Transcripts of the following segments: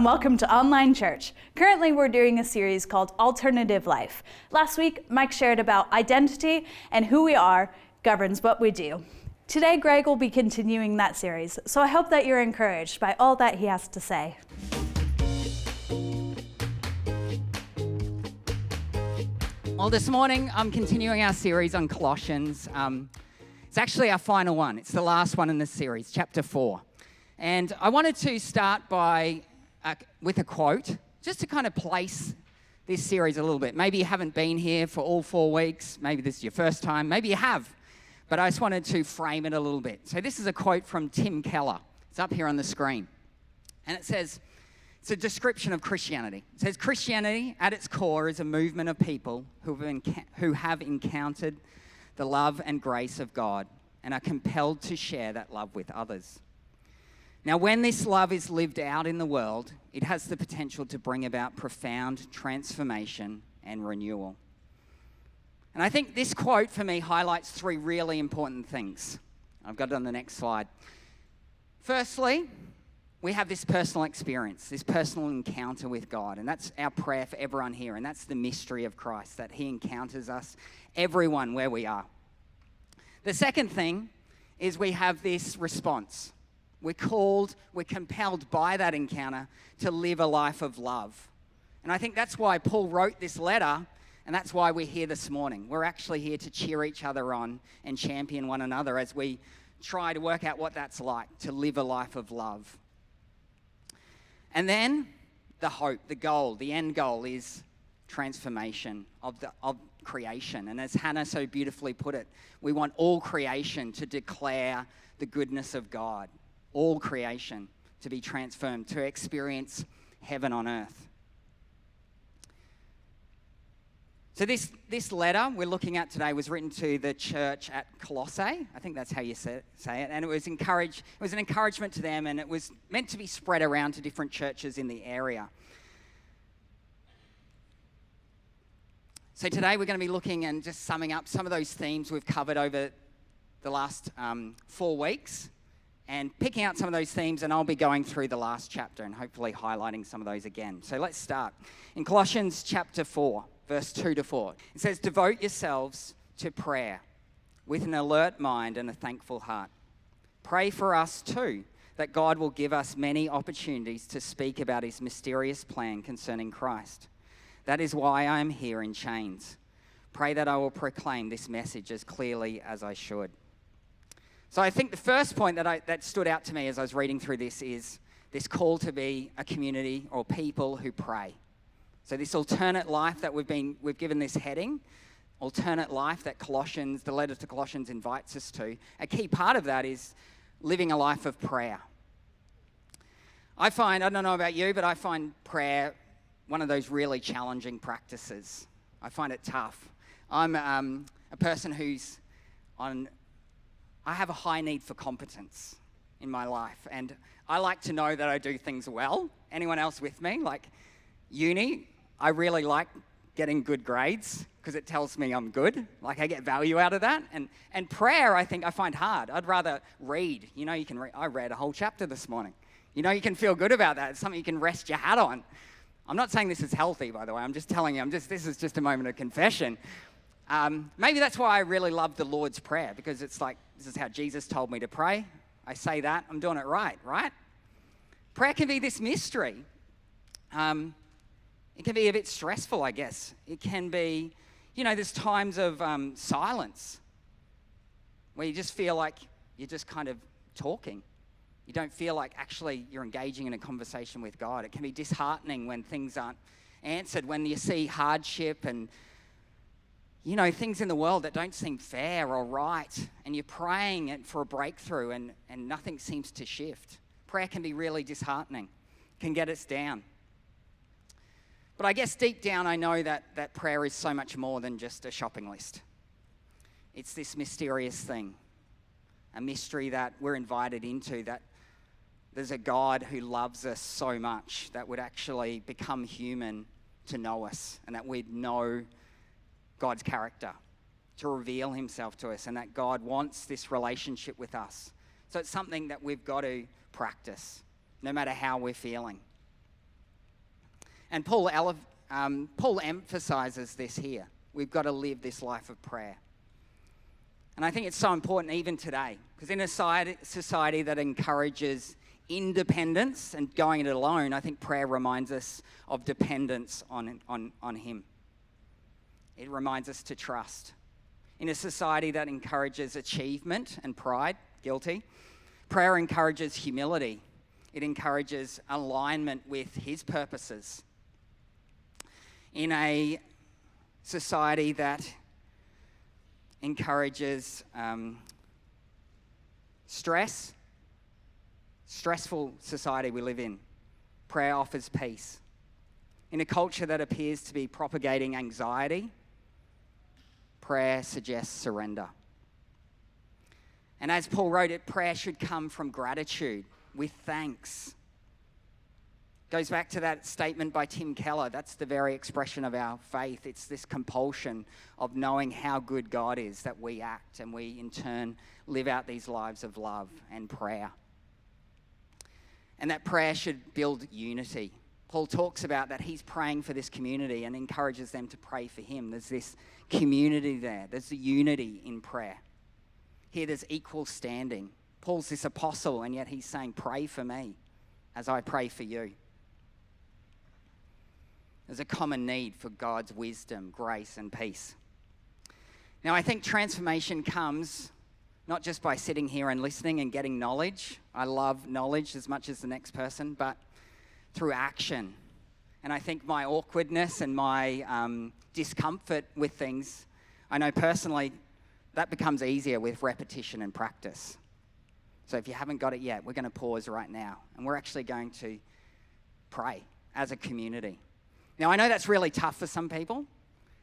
welcome to Online Church. Currently, we're doing a series called Alternative Life. Last week, Mike shared about identity and who we are governs what we do. Today, Greg will be continuing that series, so I hope that you're encouraged by all that he has to say. Well, this morning, I'm continuing our series on Colossians. It's actually our final one. It's the last one in this series, chapter 4. And I wanted to start with a quote, just to kind of place this series a little bit. Maybe you haven't been here for all 4 weeks. Maybe this is your first time. Maybe you have. But I just wanted to frame it a little bit. So this is a quote from Tim Keller. It's up here on the screen. And it says, it's a description of Christianity. It says, Christianity at its core is a movement of people who have encountered the love and grace of God and are compelled to share that love with others. Now, when this love is lived out in the world, it has the potential to bring about profound transformation and renewal. And I think this quote for me highlights 3 really important things. I've got it on the next slide. Firstly, we have this personal experience, this personal encounter with God, and that's our prayer for everyone here, and that's the mystery of Christ, that he encounters us, everyone where we are. The second thing is we have this response. We're compelled by that encounter to live a life of love. And I think that's why Paul wrote this letter, and that's why we're here this morning. We're actually here to cheer each other on and champion one another as we try to work out what that's like, to live a life of love. And then the hope, the goal, the end goal is transformation of creation. And as Hannah so beautifully put it, we want all creation to declare the goodness of God. All creation to be transformed, to experience heaven on earth. So this letter we're looking at today was written to the church at Colossae. I think that's how you say it. And it was an encouragement to them, and it was meant to be spread around to different churches in the area. So today we're going to be looking and just summing up some of those themes we've covered over the last 4 weeks, and picking out some of those themes, and I'll be going through the last chapter and hopefully highlighting some of those again. So let's start. In Colossians chapter 4, verse 2-4, it says, devote yourselves to prayer with an alert mind and a thankful heart. Pray for us too, that God will give us many opportunities to speak about his mysterious plan concerning Christ. That is why I am here in chains. Pray that I will proclaim this message as clearly as I should. So I think the first point that stood out to me as I was reading through this is this call to be a community or people who pray. So this alternate life that we've given this heading, alternate life that the letter to Colossians invites us to, a key part of that is living a life of prayer. I don't know about you, but I find prayer one of those really challenging practices. I find it tough. I'm a person I have a high need for competence in my life, and I like to know that I do things well. Anyone else with me? Like uni, I really like getting good grades because it tells me I'm good. Like I get value out of that. And prayer, I think I find hard. I'd rather read. You know, you can read. I read a whole chapter this morning. You know, you can feel good about that. It's something you can rest your hat on. I'm not saying this is healthy, by the way. I'm just telling you, this is just a moment of confession. Maybe that's why I really love the Lord's Prayer, because it's like, this is how Jesus told me to pray. I say that, I'm doing it right? Prayer can be this mystery. It can be a bit stressful, I guess. It can be, there's times of silence where you just feel like you're just kind of talking. You don't feel like actually you're engaging in a conversation with God. It can be disheartening when things aren't answered, when you see hardship and things in the world that don't seem fair or right, and you're praying for a breakthrough and nothing seems to shift. Prayer can be really disheartening, can get us down. But I guess deep down I know that prayer is so much more than just a shopping list. It's this mysterious thing, a mystery that we're invited into, that there's a God who loves us so much that would actually become human to know us, and that we'd know God's character, to reveal himself to us, and that God wants this relationship with us. So it's something that we've got to practice, no matter how we're feeling. And Paul emphasizes this here. We've got to live this life of prayer. And I think it's so important even today, because in a society that encourages independence and going it alone, I think prayer reminds us of dependence on Him. It reminds us to trust. In a society that encourages achievement and pride, guilty, prayer encourages humility. It encourages alignment with His purposes. In a society that encourages stressful society we live in, prayer offers peace. In a culture that appears to be propagating anxiety, prayer suggests surrender. And as Paul wrote it, prayer should come from gratitude, with thanks. Goes back to that statement by Tim Keller. That's the very expression of our faith. It's this compulsion of knowing how good God is that we act and we in turn live out these lives of love and prayer. And that prayer should build unity. Paul talks about that he's praying for this community and encourages them to pray for him. There's this community there. There's the unity in prayer. Here there's equal standing. Paul's this apostle, and yet he's saying, pray for me as I pray for you. There's a common need for God's wisdom, grace, and peace. Now, I think transformation comes not just by sitting here and listening and getting knowledge. I love knowledge as much as the next person, but through action. And I think my awkwardness and my discomfort with things, I know personally that becomes easier with repetition and practice. So if you haven't got it yet, we're going to pause right now, and we're actually going to pray as a community. Now, I know that's really tough for some people,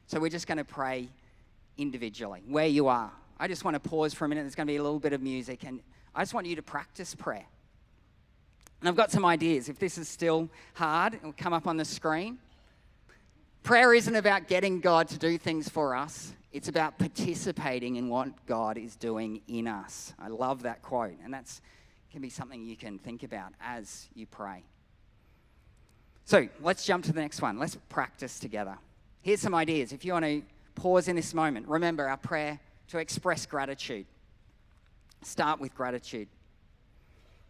so we're just going to pray individually, where you are. I just want to pause for a minute. There's going to be a little bit of music, and I just want you to practice prayer. And I've got some ideas. If this is still hard, it'll come up on the screen. Prayer isn't about getting God to do things for us. It's about participating in what God is doing in us. I love that quote, and that can be something you can think about as you pray. So let's jump to the next one. Let's practice together. Here's some ideas. If you want to pause in this moment, remember our prayer to express gratitude. Start with gratitude.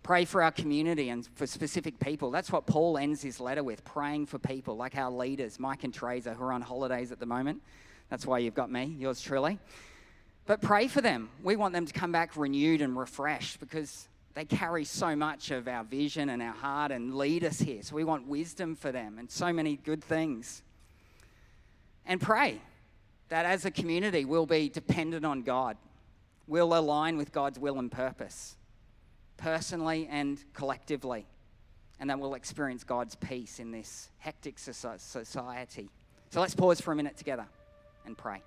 Pray for our community and for specific people. That's what Paul ends his letter with, praying for people like our leaders, Mike and Teresa, who are on holidays at the moment. That's why you've got me, yours truly. But pray for them. We want them to come back renewed and refreshed because they carry so much of our vision and our heart and lead us here. So we want wisdom for them and so many good things. And pray that as a community, we'll be dependent on God. We'll align with God's will and purpose, personally and collectively. And that we'll experience God's peace in this hectic society. So let's pause for a minute together and pray.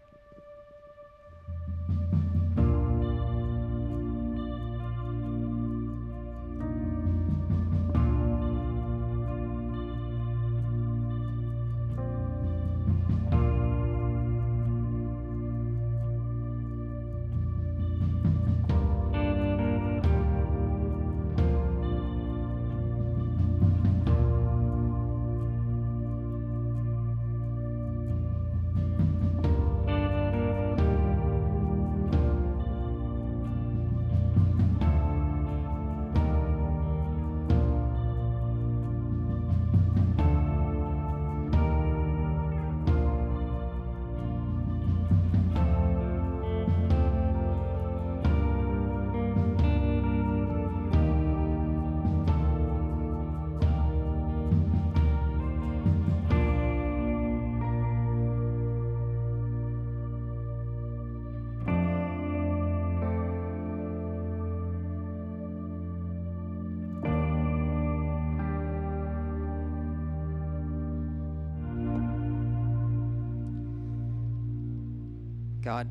God,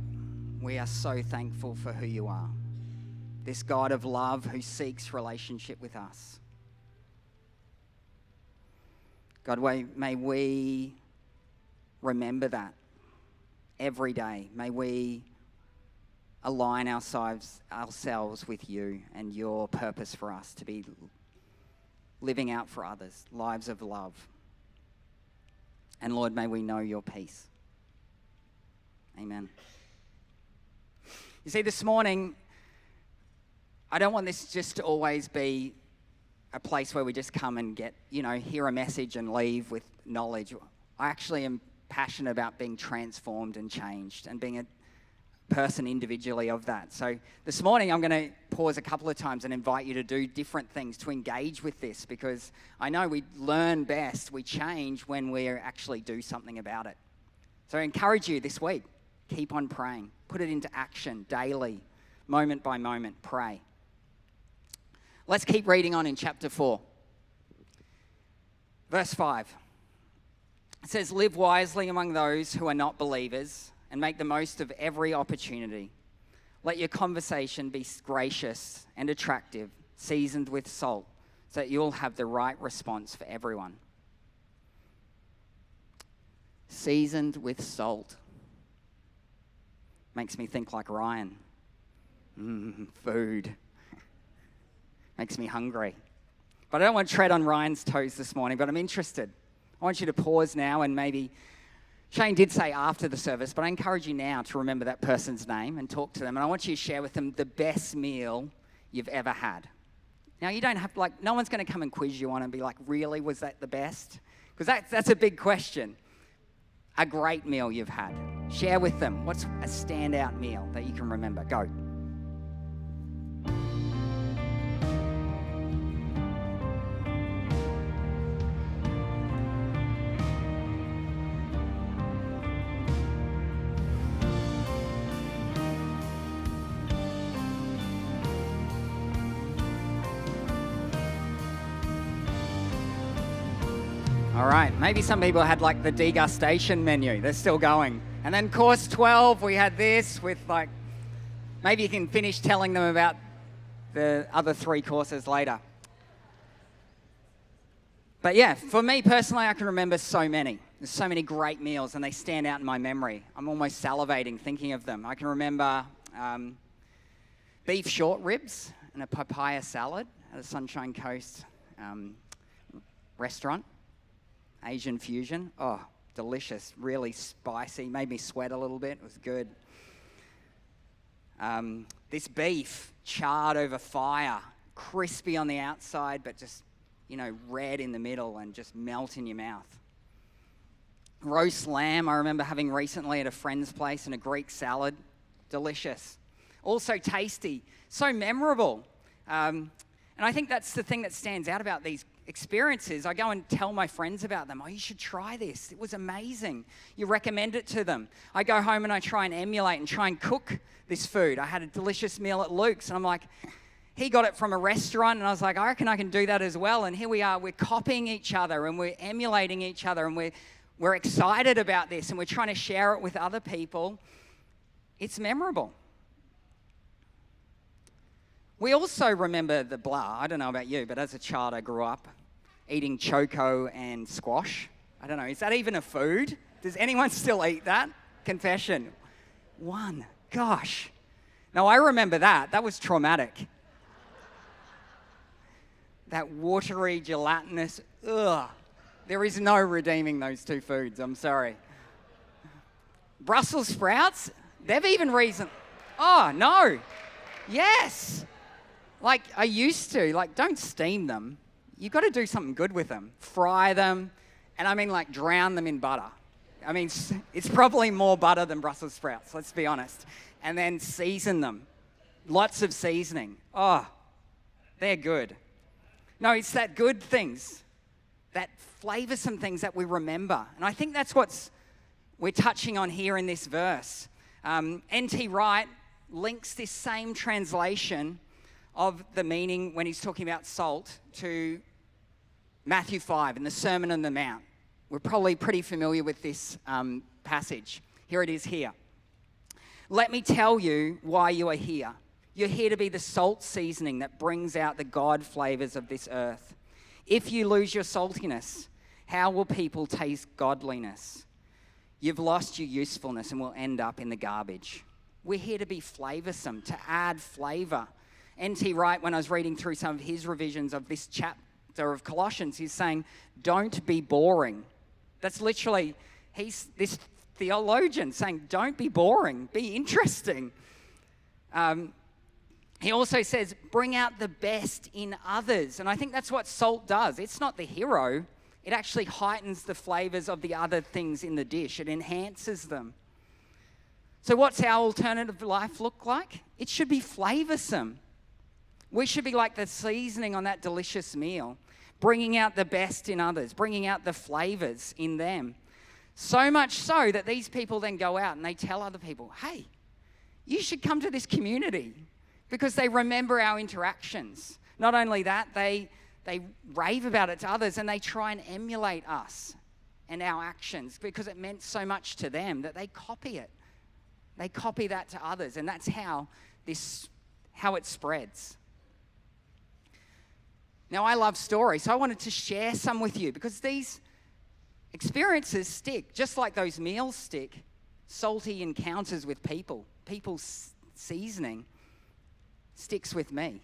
we are so thankful for who you are. This God of love who seeks relationship with us. God, may we remember that every day. May we align ourselves with you and your purpose for us to be living out for others, lives of love. And Lord, may we know your peace. Amen. You see, this morning, I don't want this just to always be a place where we just come and get, hear a message and leave with knowledge. I actually am passionate about being transformed and changed and being a person individually of that. So this morning I'm going to pause a couple of times and invite you to do different things to engage with this, because I know we learn best, we change when we actually do something about it. So I encourage you this week, keep on praying. Put it into action daily, moment by moment, pray. Let's keep reading on in chapter 4. Verse 5. It says, "Live wisely among those who are not believers and make the most of every opportunity. Let your conversation be gracious and attractive, seasoned with salt, so that you'll have the right response for everyone." Seasoned with salt. Makes me think like Ryan. Food. Makes me hungry. But I don't want to tread on Ryan's toes this morning, but I'm interested. I want you to pause now and maybe, Shane did say after the service, but I encourage you now to remember that person's name and talk to them. And I want you to share with them the best meal you've ever had. Now, you don't have, no one's going to come and quiz you on and be like, really, was that the best? Because that's a big question. A great meal you've had. Share with them. What's a standout meal that you can remember? Go. All right, maybe some people had the degustation menu. They're still going. And then course 12, we had this with maybe you can finish telling them about the other 3 courses later. But yeah, for me personally, I can remember so many. There's so many great meals and they stand out in my memory. I'm almost salivating thinking of them. I can remember beef short ribs and a papaya salad at a Sunshine Coast restaurant. Asian fusion. Oh, delicious. Really spicy. Made me sweat a little bit. It was good. This beef charred over fire. Crispy on the outside, but just, red in the middle and just melt in your mouth. Roast lamb, I remember having recently at a friend's place, and a Greek salad. Delicious. Also tasty. So memorable. And I think that's the thing that stands out about these experiences. I go and tell my friends about them. Oh, you should try this. It was amazing. You recommend it to them. I go home and I try and emulate and try and cook this food. I had a delicious meal at Luke's and I'm like, he got it from a restaurant and I was like, I reckon I can do that as well. And here we are, we're copying each other and we're emulating each other and we're excited about this and we're trying to share it with other people. It's memorable. We also remember the blah. I don't know about you, but as a child, I grew up eating choco and squash. I don't know, is that even a food? Does anyone still eat that? Confession. One. Gosh. No, I remember that. That was traumatic. That watery, gelatinous, ugh. There is no redeeming those 2 foods, I'm sorry. Brussels sprouts? They've even Oh, no. Yes. I used to, don't steam them. You've got to do something good with them. Fry them, and drown them in butter. It's probably more butter than Brussels sprouts, let's be honest. And then season them. Lots of seasoning. Oh, they're good. No, it's that good things, that flavoursome things that we remember. And I think that's we're touching on here in this verse. N.T. Wright links this same translation of the meaning when he's talking about salt to Matthew 5 in the Sermon on the Mount. We're probably pretty familiar with this passage. Here it is here. "Let me tell you why you are here. You're here to be the salt seasoning that brings out the God flavors of this earth. If you lose your saltiness, how will people taste godliness? You've lost your usefulness and will end up in the garbage. We're here to be flavorsome, to add flavor. N.T. Wright, when I was reading through some of his revisions of this chapter of Colossians, he's saying, don't be boring. That's literally, he's this theologian saying, don't be boring, be interesting. He also says, bring out the best in others. And I think that's what salt does. It's not the hero. It actually heightens the flavors of the other things in the dish. It enhances them. So what's our alternative life look like? It should be flavorsome. We should be like the seasoning on that delicious meal, bringing out the best in others, bringing out the flavors in them. So much so that these people then go out and they tell other people, hey, you should come to this community, because they remember our interactions. Not only that, they rave about it to others, and they try and emulate us and our actions because it meant so much to them that they copy it. They copy that to others, and that's how it spreads. Now, I love stories, so I wanted to share some with you because these experiences stick, just like those meals stick. Salty encounters with people's seasoning sticks with me.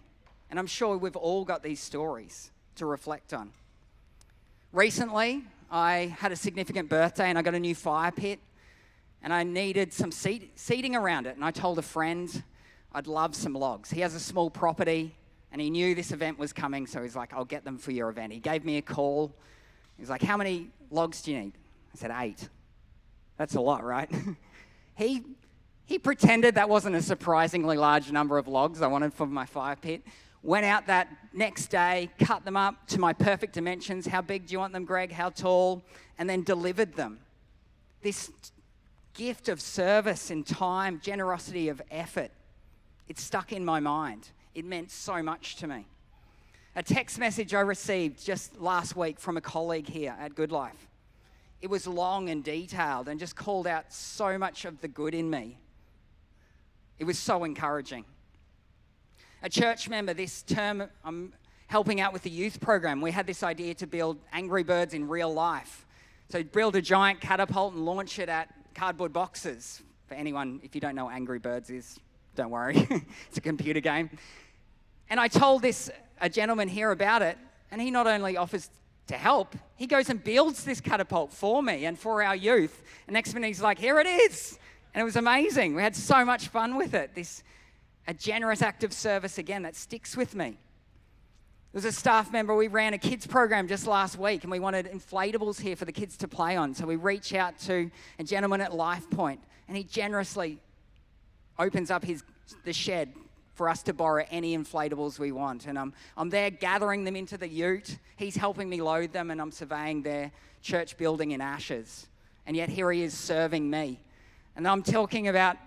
And I'm sure we've all got these stories to reflect on. Recently, I had a significant birthday and I got a new fire pit and I needed some seating around it. And I told a friend I'd love some logs. He has a small property and he knew this event was coming, so he's like, I'll get them for your event. He gave me a call. He was like, how many logs do you need? I said, 8. That's a lot, right? He pretended that wasn't a surprisingly large number of logs I wanted for my fire pit. Went out that next day, cut them up to my perfect dimensions. How big do you want them, Greg? How tall? And then delivered them. This gift of service and time, generosity of effort, it stuck in my mind. It meant so much to me. A text message I received just last week from a colleague here at Goodlife. It was long and detailed and just called out so much of the good in me. It was so encouraging. A church member this term, I'm helping out with the youth program. We had this idea to build Angry Birds in real life. So build a giant catapult and launch it at cardboard boxes. For anyone, if you don't know what Angry Birds is, don't worry. It's a computer game. And I told a gentleman here about it, and he not only offers to help, he goes and builds this catapult for me and for our youth. And next minute he's like, here it is. And it was amazing. We had so much fun with it. A generous act of service again that sticks with me. There was a staff member, we ran a kids program just last week and we wanted inflatables here for the kids to play on. So we reach out to a gentleman at Life Point and he generously opens up the shed for us to borrow any inflatables we want. And I'm there gathering them into the ute. He's helping me load them and I'm surveying their church building in ashes. And yet here he is serving me. And I'm talking about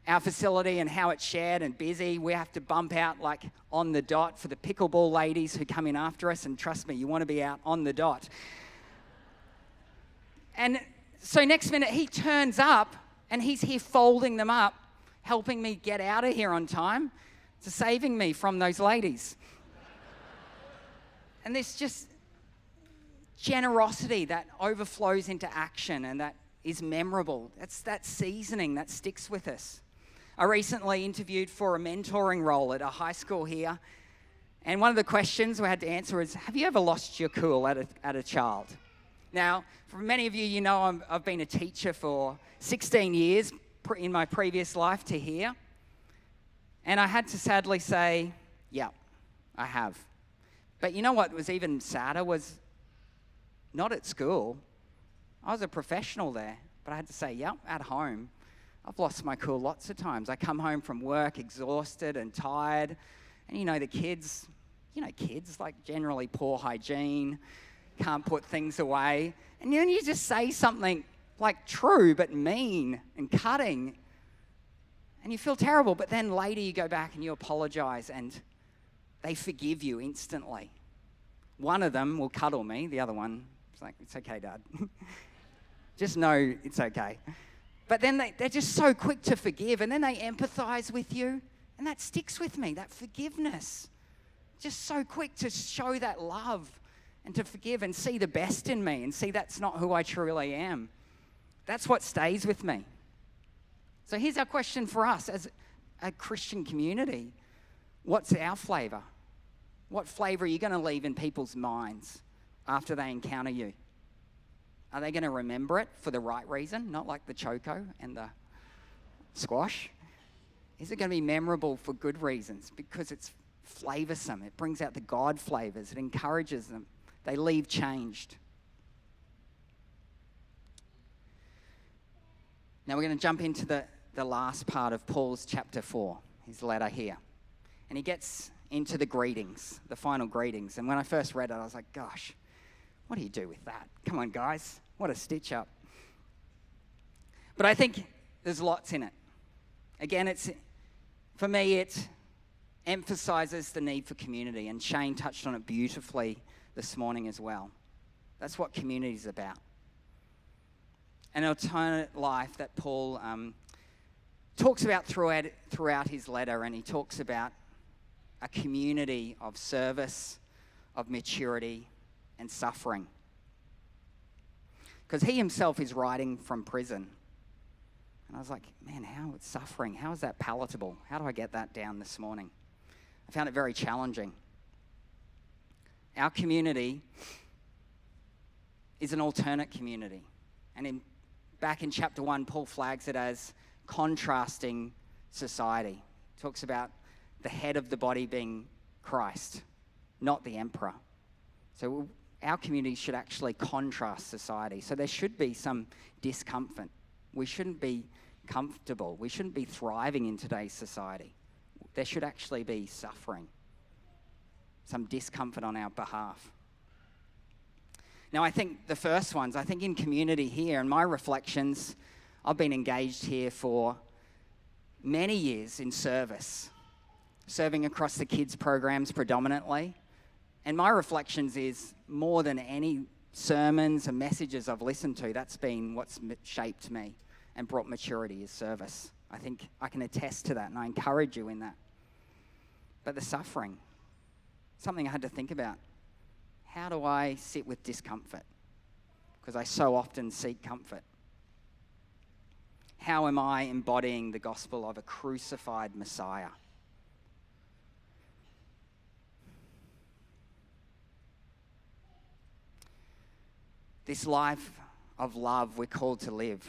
our facility and how it's shared and busy. We have to bump out like on the dot for the pickleball ladies who come in after us. And trust me, you want to be out on the dot. And so next minute he turns up and he's here folding them up, helping me get out of here on time, to saving me from those ladies. And this just generosity that overflows into action and that is memorable. That's that seasoning that sticks with us. I recently interviewed for a mentoring role at a high school here. And one of the questions we had to answer was, have you ever lost your cool at a child? Now, for many of you, you know I've been a teacher for 16 years in my previous life to here. And I had to sadly say, yeah, I have. But you know what was even sadder was not at school. I was a professional there, but I had to say, yep, at home, I've lost my cool lots of times. I come home from work exhausted and tired, and you know kids like generally poor hygiene, can't put things away, and then you just say something like true but mean and cutting, and you feel terrible, but then later you go back and you apologize and they forgive you instantly. One of them will cuddle me, the other one is like, it's okay, Dad. Just know it's okay. But then they're just so quick to forgive, and then they empathize with you, and that sticks with me, that forgiveness. Just so quick to show that love and to forgive and see the best in me and see that's not who I truly am. That's what stays with me. So here's our question for us as a Christian community. What's our flavor? What flavor are you going to leave in people's minds after they encounter you? are they going to remember it for the right reason, not like the choco and the squash? Is it going to be memorable for good reasons because it's flavoursome? It brings out the God flavours. It encourages them. They leave changed. Now we're going to jump into the last part of Paul's chapter 4, his letter here. And he gets into the greetings, the final greetings. And when I first read it, I was like, gosh, what do you do with that? Come on, guys. What a stitch up. But I think there's lots in it. Again, for me, it emphasizes the need for community. And Shane touched on it beautifully this morning as well. That's what community is about. An alternate life that Paul talks about throughout his letter, and he talks about a community of service, of maturity, and suffering. Because he himself is writing from prison. And I was like, man, how is suffering? How is that palatable? How do I get that down this morning? I found it very challenging. Our community is an alternate community. And back in chapter 1, Paul flags it as contrasting society. He talks about the head of the body being Christ, not the emperor. So our community should actually contrast society. So there should be some discomfort. We shouldn't be comfortable. We shouldn't be thriving in today's society. There should actually be suffering, some discomfort on our behalf. Now, I think the first ones, I think in community here, and my reflections, I've been engaged here for many years in service, serving across the kids' programs predominantly. And my reflections is more than any sermons and messages I've listened to, that's been what's shaped me and brought maturity is service. I think I can attest to that, and I encourage you in that. But the suffering, something I had to think about. How do I sit with discomfort? Because I so often seek comfort. How am I embodying the gospel of a crucified Messiah? This life of love we're called to live.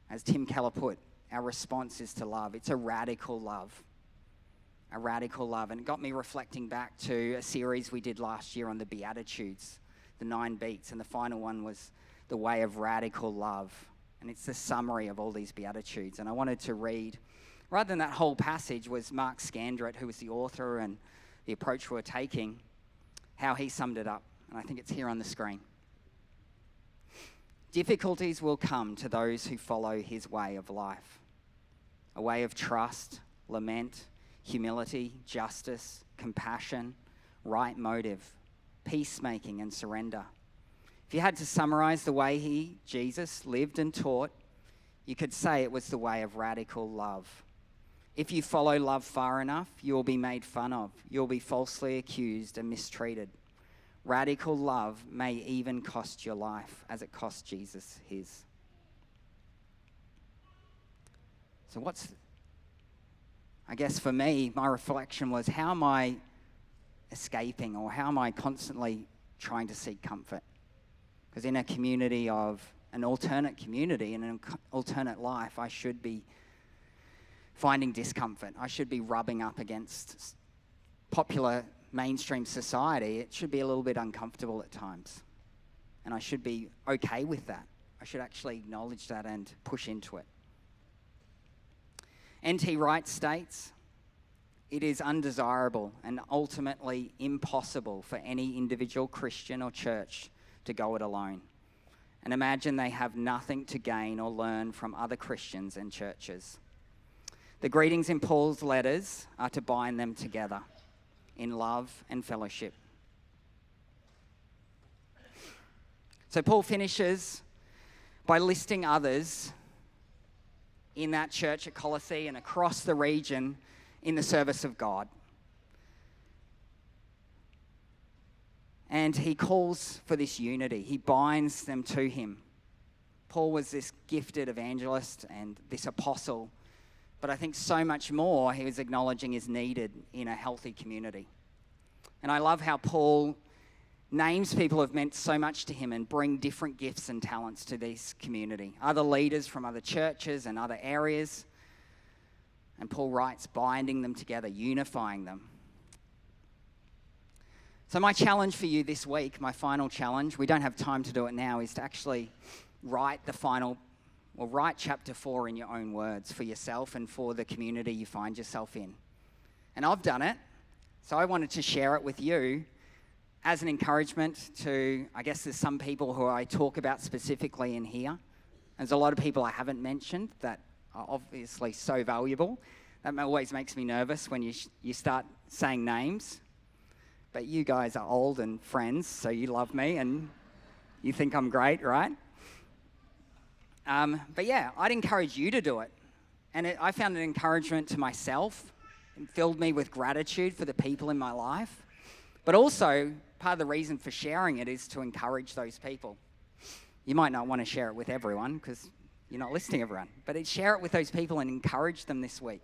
As Tim Keller put, our response is to love. It's a radical love. A radical love. And it got me reflecting back to a series we did last year on the Beatitudes, the 9 beats. And the final one was the way of radical love. And it's the summary of all these Beatitudes. And I wanted to read, rather than that whole passage, was Mark Scandrett, who was the author and the approach we're taking, how he summed it up. And I think it's here on the screen. Difficulties will come to those who follow his way of life. A way of trust, lament, humility, justice, compassion, right motive, peacemaking, and surrender. If you had to summarize the way Jesus, lived and taught, you could say it was the way of radical love. If you follow love far enough, you'll be made fun of. You'll be falsely accused and mistreated. Radical love may even cost your life, as it cost Jesus his. So I guess for me, my reflection was, how am I escaping, or how am I constantly trying to seek comfort? Because in a community of an alternate community, in an alternate life, I should be finding discomfort. I should be rubbing up against popular mainstream society. It should be a little bit uncomfortable at times. And I should be okay with that. I should actually acknowledge that and push into it. N.T. Wright states, it is undesirable and ultimately impossible for any individual Christian or church to go it alone. And imagine they have nothing to gain or learn from other Christians and churches. The greetings in Paul's letters are to bind them together in love and fellowship. So Paul finishes by listing others in that church at Colossae and across the region in the service of God. And he calls for this unity. He binds them to him. Paul was this gifted evangelist and this apostle, but I think so much more he was acknowledging is needed in a healthy community. And I love how Paul names people who have meant so much to him and bring different gifts and talents to this community. Other leaders from other churches and other areas. And Paul writes, binding them together, unifying them. So my challenge for you this week, my final challenge, we don't have time to do it now, is to actually write chapter 4 in your own words for yourself and for the community you find yourself in. And I've done it, so I wanted to share it with you as an encouragement to, I guess there's some people who I talk about specifically in here. There's a lot of people I haven't mentioned that are obviously so valuable. That always makes me nervous when you start saying names. But you guys are old and friends, so you love me and you think I'm great, right? But yeah, I'd encourage you to do it. And I found an encouragement to myself. It filled me with gratitude for the people in my life. But also, part of the reason for sharing it is to encourage those people. You might not want to share it with everyone because you're not listening to everyone. But share it with those people and encourage them this week.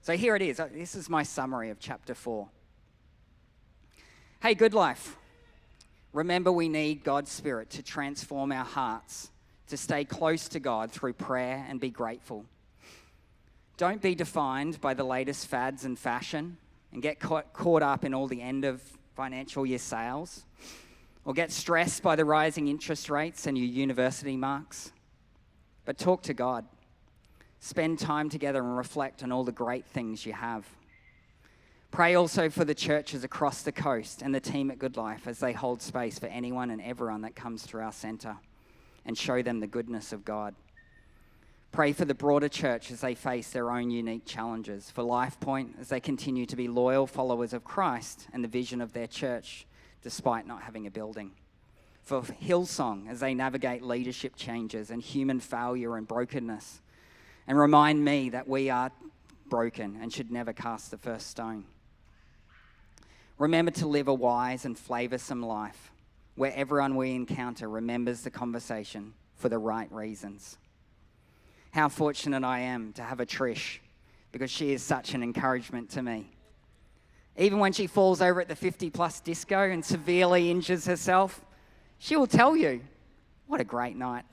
So here it is. This is my summary of chapter 4. Hey, Goodlife. Remember, we need God's Spirit to transform our hearts, to stay close to God through prayer and be grateful. Don't be defined by the latest fads and fashion and get caught up in all the end of financial year sales, or get stressed by the rising interest rates and your university marks. But talk to God. Spend time together and reflect on all the great things you have. Pray also for the churches across the coast and the team at Goodlife as they hold space for anyone and everyone that comes through our centre and show them the goodness of God. Pray for the broader church as they face their own unique challenges, for Life Point as they continue to be loyal followers of Christ and the vision of their church despite not having a building. For Hillsong as they navigate leadership changes and human failure and brokenness, and remind me that we are broken and should never cast the first stone. Remember to live a wise and flavoursome life where everyone we encounter remembers the conversation for the right reasons. How fortunate I am to have a Trish, because she is such an encouragement to me. Even when she falls over at the 50-plus disco and severely injures herself, she will tell you, what a great night.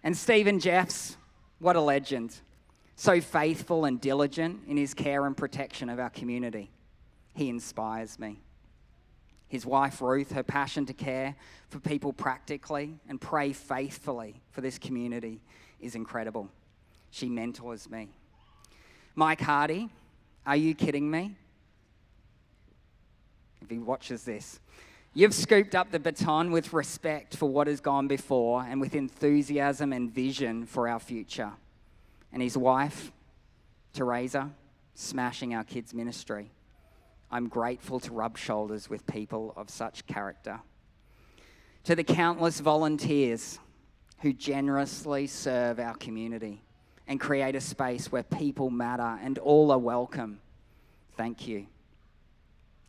And Stephen Jeffs, what a legend. So faithful and diligent in his care and protection of our community. He inspires me. His wife, Ruth, her passion to care for people practically and pray faithfully for this community is incredible. She mentors me. Mike Hardy, are you kidding me? If he watches this. You've scooped up the baton with respect for what has gone before and with enthusiasm and vision for our future. And his wife, Teresa, smashing our kids' ministry. I'm grateful to rub shoulders with people of such character. To the countless volunteers who generously serve our community and create a space where people matter and all are welcome, thank you.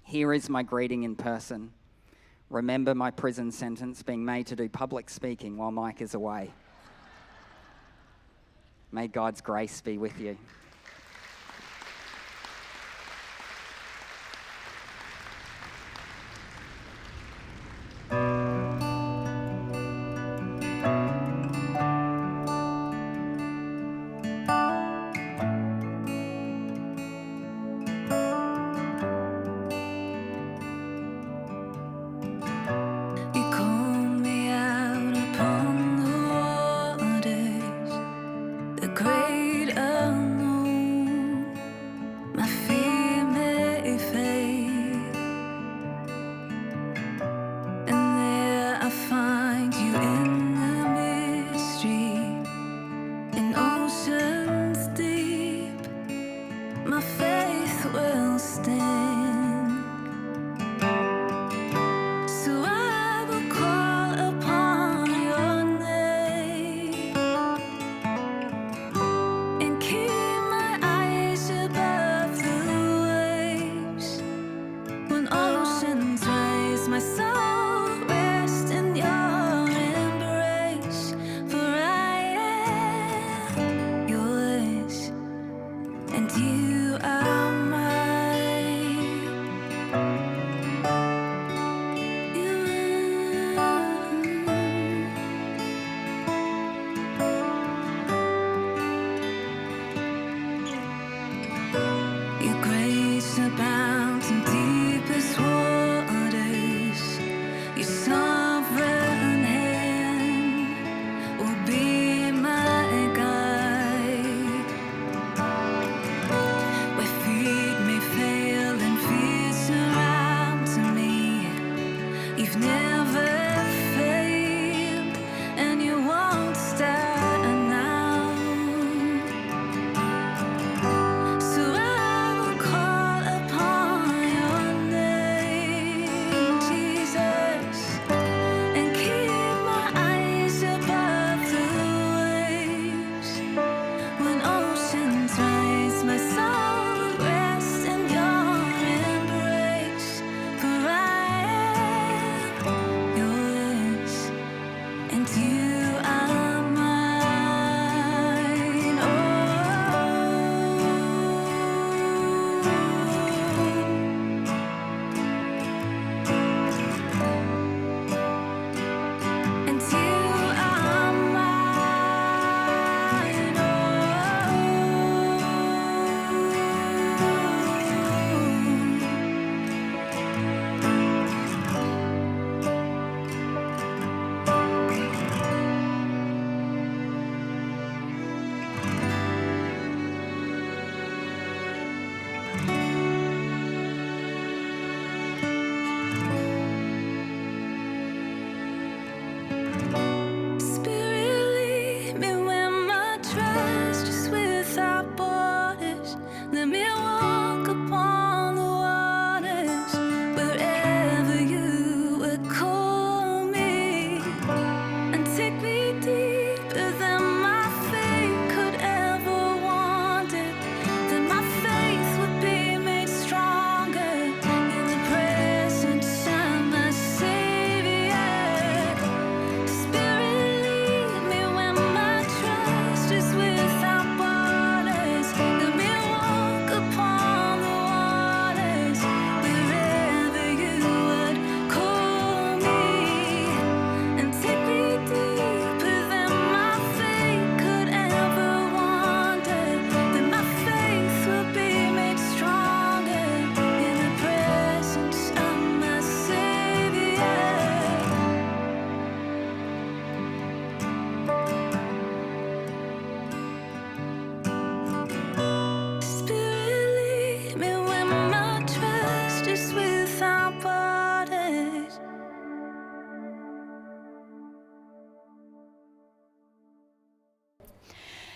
Here is my greeting in person. Remember my prison sentence being made to do public speaking while Mike is away. May God's grace be with you. Keep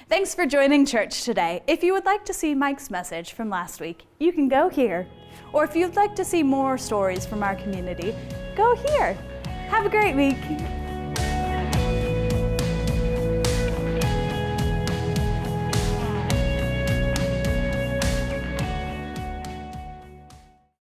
Thanks for joining church today. If you would like to see Mike's message from last week, you can go here. Or if you'd like to see more stories from our community, go here. Have a great week.